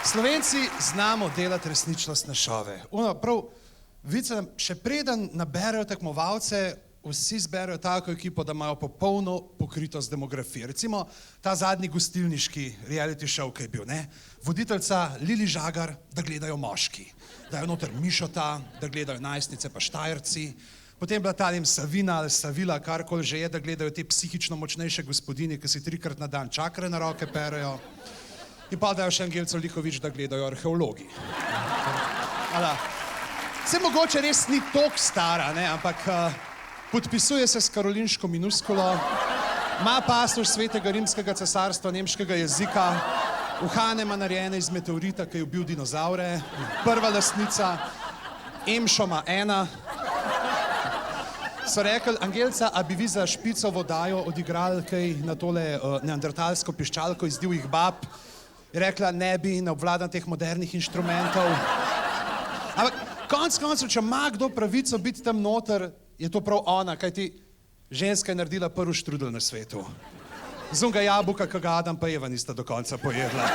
Slovenci znamo delati resničnostne šove. Prav, vice, še preden naberejo tekmovalce, vsi zberejo tako ekipo, da imajo popolno pokritost demografije. Recimo ta zadnji gostilniški reality show, ki je bil, ne? Voditeljca Lili Žagar, da gledajo moški. Da je noter Mišota, da gledajo najstnice pa Štajerci. Potem bila ta Savina ali Savila, karkoli že je, da gledajo te psihično močnejše gospodinje, ki si 3-krat na dan čakre na roke perejo. In pa dajo še Angelco Likovič, da gledajo arheologi. Se mogoče res ni toliko stara, ne, ampak podpisuje se s karolinško minuskulo, ima pasoš Svetega rimskega cesarstva nemškega jezika, uhane ima narejene iz meteorita, ki je ubil dinozaure, prva lastnica, Emšo ima 1. So rekli, Angelca, a bi vi za špico vodajo odigrali kaj na tole neandertalsko piščalko iz divjih bab? Je rekla, ne bi, ne obvladam teh modernih inštrumentov. Ampak konec koncev, če ima kdo pravico biti tam noter, je to prav ona, kajti ženska je naredila prvi štrudel na svetu. Zunga jabolka, ki ga Adam pa Eva nista do konca pojedla.